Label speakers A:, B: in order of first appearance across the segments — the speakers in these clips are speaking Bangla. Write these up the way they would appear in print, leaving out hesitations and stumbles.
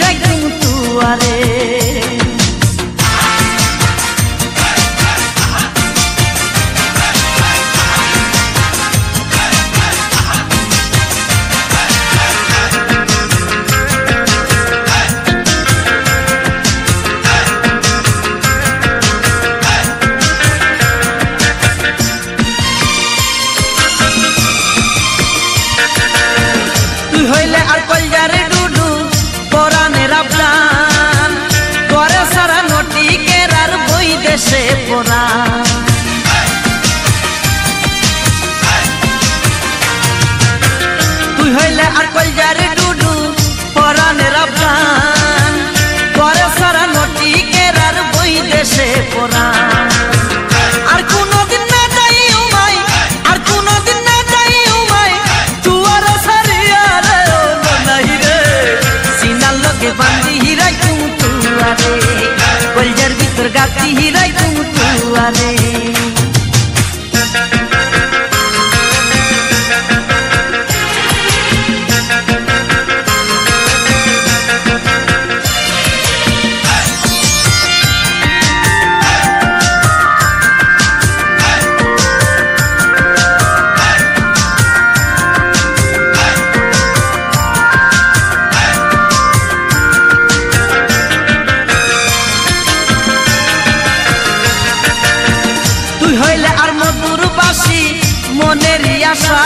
A: রাখুম তুয়ারে। হইলে আর কলজারে ডুডু পরানের আপ্রাণ করে সারা নটি কেরার বই দেশে পড়া। তুই হইলে আর কলজারে ডুডু পরানের আপ্রাণ করে সারা নটি কেরার বই দেশে পড়া। আর কোনদিন না যাই উমাই, আর কোনদিন না যাই উমাই তুয়ার সারিয়া বান্ধি রাখুম তুয়ারে। কলজার ভিতর গাতি রাখুম তুয়ারে। হইলে আর মধুর বাসি মনের আশা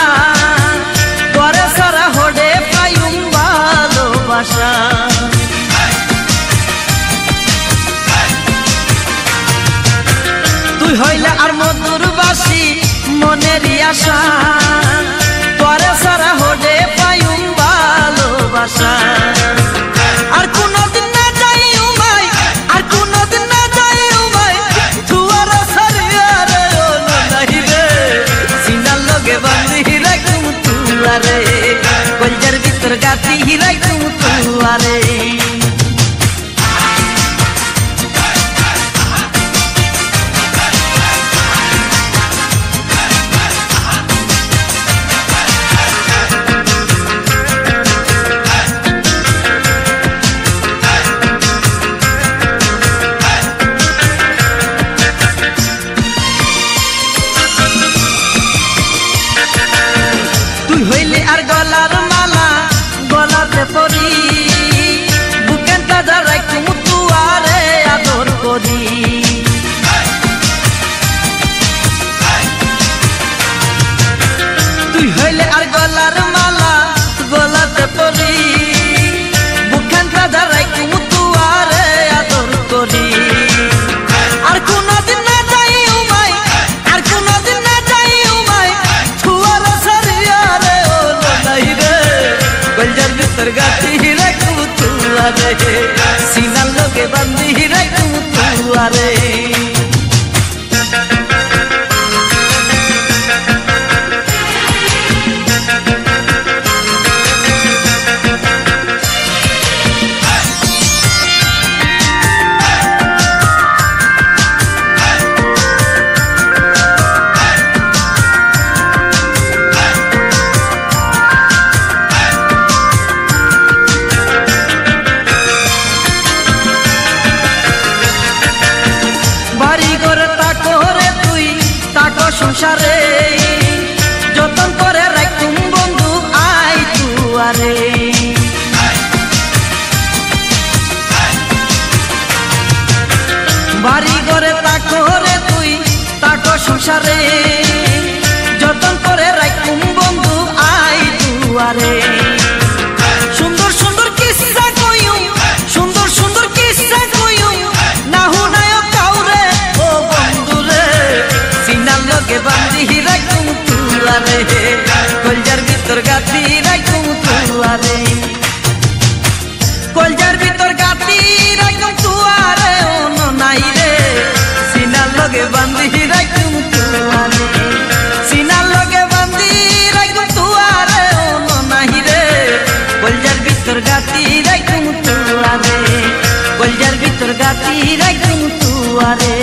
A: করে সারা হডে পাইম ভালোবাসা। তুই হইলে আর মধুর বাসি মনের আশা করে সারা হডে পাইম ভালোবাসা। আর কোনদিন না যাই উমাই, আর কোনদিন না যাই উমাই তুয়ার বান্ধি রাখুম তুয়ারে। কলজার ভিতর গাতি রাখুম তুয়ারে। তুই হইলে আর গলার মালা গলাতে পরি বুকেন তাজা রাখুম তুয়ারে আদর করি। তুই হইলে আর গলার মালা গলাতে পরি বুকেন তাজা রাখুম তুয়ারে আদর করি। আর কোনদিন না যাই উমাই, আর কোনদিন না যাই উমাই তুয়ার কলজার ভিতর গাতি রাখুম তুয়ারে। সিনার লগে বান্ধি রাখুম তুয়ারে। সংসারে যতন করে রাখুম বন্ধু আই তুয়ারে। বাড়ি ঘরে তাকো রে তুই তাকো সংসারে যতন করে রাখুম বন্ধু আই তুয়ারে। সুন্দর সুন্দর কিস্সা কইম, সুন্দর সুন্দর কিস্সা কইম না হুনায় কাউরে ও বন্ধুরে। সিনার লগে বান্ধি রাখুম তুয়ারে। কলজার ভিতর গাতি রাখুম তুয়ারে। কলজার ভিতর গাতি রাখুম তুয়ারে। অন নাই রে সিনার লগে বান্ধি রাখুম তুয়ারে। সিনার লগে বান্ধি রাখুম তুয়ারে। অন নাই রে কলজার ভিতর গাতি রাখুম তুয়ারে। কলজার ভিতর গাতি রাখুম তুয়ারে।